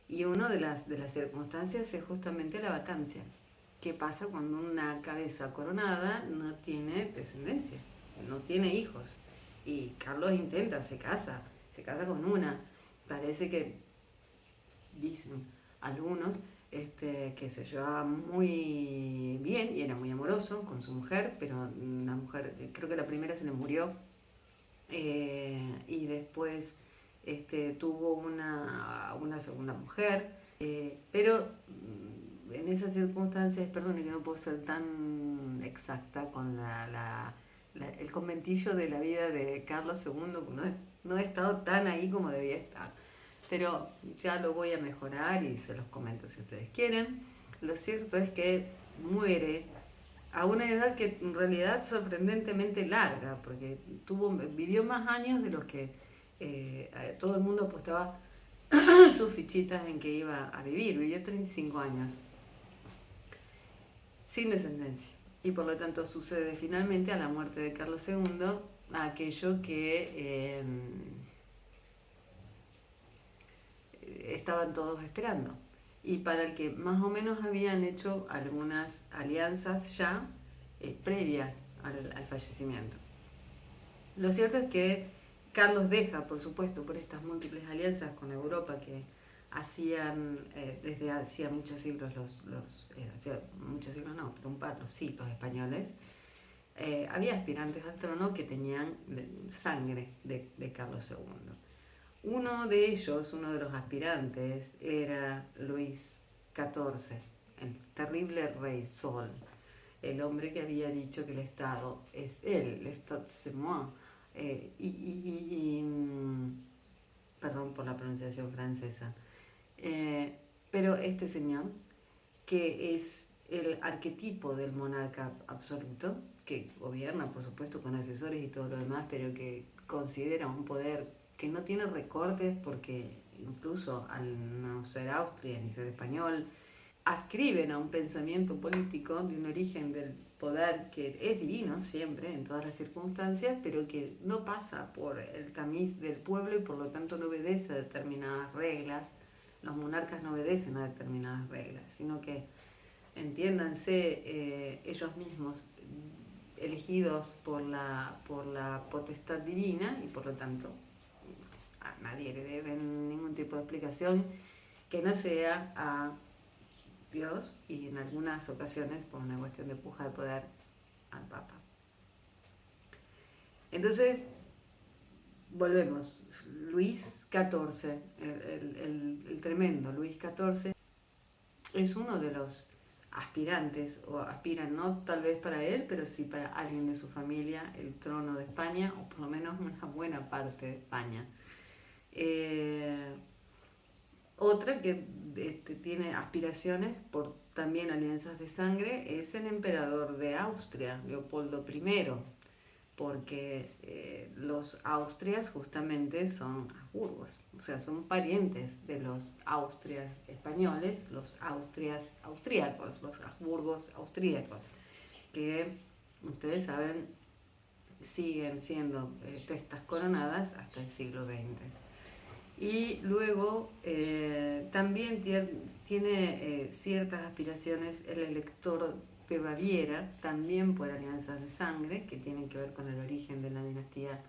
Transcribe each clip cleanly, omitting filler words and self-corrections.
Y una de las circunstancias es justamente la vacancia. ¿Qué pasa cuando una cabeza coronada no tiene descendencia, no tiene hijos? Y Carlos intenta, se casa con una. Parece que, dicen algunos, que se llevaba muy bien y era muy amoroso con su mujer, pero la mujer, creo que la primera se le murió, y después tuvo una segunda mujer, pero en esas circunstancias, perdone que no puedo ser tan exacta con el conventillo de la vida de Carlos II, porque no he estado tan ahí como debía estar. Pero ya lo voy a mejorar y se los comento si ustedes quieren. Lo cierto es que muere a una edad que en realidad sorprendentemente larga, porque vivió más años de los que todo el mundo apostaba sus fichitas en que iba a vivir. Vivió 35 años sin descendencia. Y por lo tanto sucede finalmente a la muerte de Carlos II aquello que estaban todos esperando. Y para el que más o menos habían hecho algunas alianzas ya previas al fallecimiento. Lo cierto es que Carlos deja, por supuesto, por estas múltiples alianzas con Europa que hacían desde hacía muchos siglos hacía muchos siglos no, pero un par, los españoles, había aspirantes al trono que tenían sangre de Carlos II. Uno de ellos, uno de los aspirantes, era Luis XIV, el terrible rey Sol, el hombre que había dicho que el Estado es él, l'État c'est moi. Perdón por la pronunciación francesa. Pero este señor, que es el arquetipo del monarca absoluto, que gobierna, por supuesto, con asesores y todo lo demás, pero que considera un poder que no tiene recortes, porque incluso al no ser Austria ni ser español, adscriben a un pensamiento político de un origen del poder que es divino siempre, en todas las circunstancias, pero que no pasa por el tamiz del pueblo y por lo tanto no obedece a determinadas reglas. Los monarcas no obedecen a determinadas reglas, sino que, entiéndanse, ellos mismos, elegidos por la potestad divina, y por lo tanto a nadie le deben ningún tipo de explicación que no sea a Dios, y en algunas ocasiones por una cuestión de puja de poder al Papa. Entonces, volvemos. Luis XIV, el tremendo Luis XIV, es uno de los aspirantes, o aspiran no tal vez para él, pero sí para alguien de su familia, el trono de España, o por lo menos una buena parte de España. Otra que tiene aspiraciones por también alianzas de sangre es el emperador de Austria, Leopoldo I, porque los Austrias justamente son Habsburgos, o sea, son parientes de los Austrias españoles, los Austrias austríacos, los Habsburgos austríacos, que ustedes saben siguen siendo testas coronadas hasta el siglo XX. Y luego también tiene ciertas aspiraciones el elector de Baviera, también por alianzas de sangre, que tienen que ver con el origen de la dinastía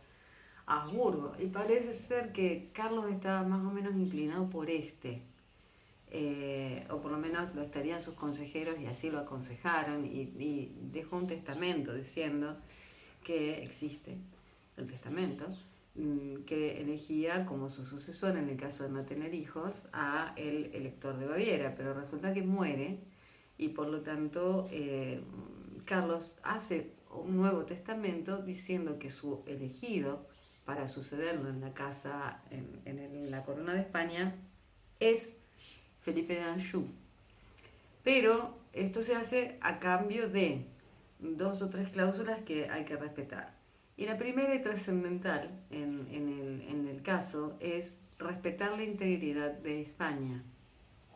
Habsburgo. Y parece ser que Carlos estaba más o menos inclinado por o por lo menos lo estarían sus consejeros y así lo aconsejaron, y dejó un testamento diciendo que existe el testamento, que elegía como su sucesor, en el caso de no tener hijos, a el elector de Baviera, pero resulta que muere y por lo tanto Carlos hace un nuevo testamento diciendo que su elegido para sucederlo en la casa, en la corona de España, es Felipe de Anjou. Pero esto se hace a cambio de 2 o 3 cláusulas que hay que respetar. Y la primera y trascendental en el caso es respetar la integridad de España,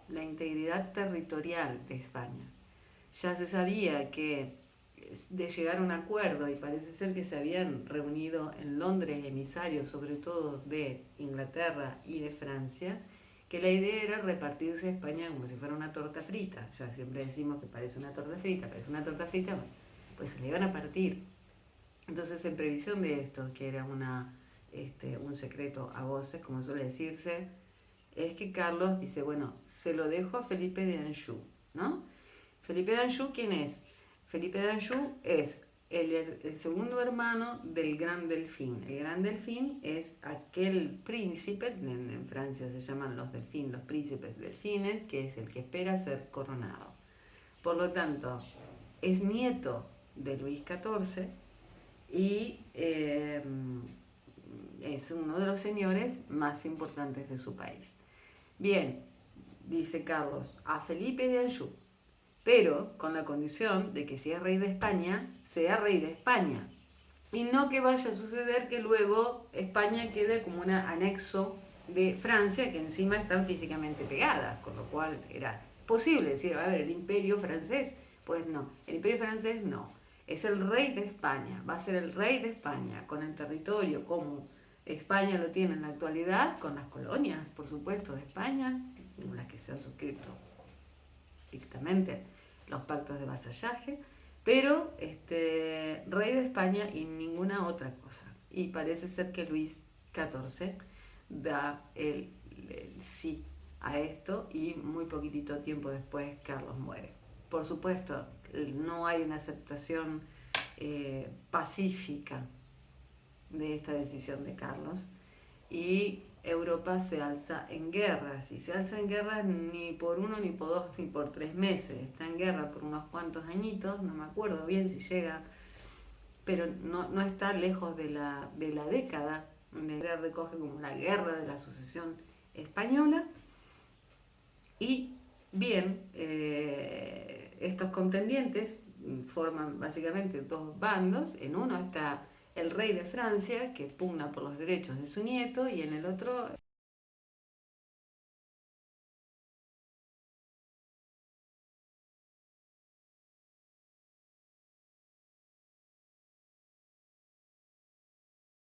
la integridad territorial de España. Ya se sabía que de llegar a un acuerdo, y parece ser que se habían reunido en Londres emisarios sobre todo de Inglaterra y de Francia, que la idea era repartirse España como si fuera una torta frita. Ya siempre decimos que parece una torta frita, bueno, pues se le iban a partir. Entonces, en previsión de esto, que era un secreto a voces, como suele decirse, es que Carlos dice, bueno, se lo dejo a Felipe de Anjou, ¿no? Felipe de Anjou, ¿quién es? Felipe de Anjou es el segundo hermano del Gran Delfín. El Gran Delfín es aquel príncipe, en Francia se llaman los delfines, los príncipes delfines, que es el que espera ser coronado. Por lo tanto, es nieto de Luis XIV y es uno de los señores más importantes de su país. Bien, dice Carlos, a Felipe de Anjou, pero con la condición de que si es rey de España, sea rey de España. Y no que vaya a suceder que luego España quede como un anexo de Francia, que encima están físicamente pegadas, con lo cual era posible decir, a ver, el imperio francés, pues no, el imperio francés no, es el rey de España, va a ser el rey de España, con el territorio como España lo tiene en la actualidad, con las colonias, por supuesto, de España, en las que se han suscrito estrictamente los pactos de vasallaje, pero rey de España y ninguna otra cosa. Y parece ser que Luis XIV da el sí a esto y muy poquitito tiempo después Carlos muere. Por supuesto, no hay una aceptación pacífica de esta decisión de Carlos y Europa se alza en guerras, y se alza en guerras ni por 1, ni por 2, ni por 3 meses, está en guerra por unos cuantos añitos, no me acuerdo bien si llega, pero no está lejos de la década, donde recoge como la guerra de la sucesión española, y bien, estos contendientes forman básicamente dos bandos. En uno está el rey de Francia, que pugna por los derechos de su nieto, y en el otro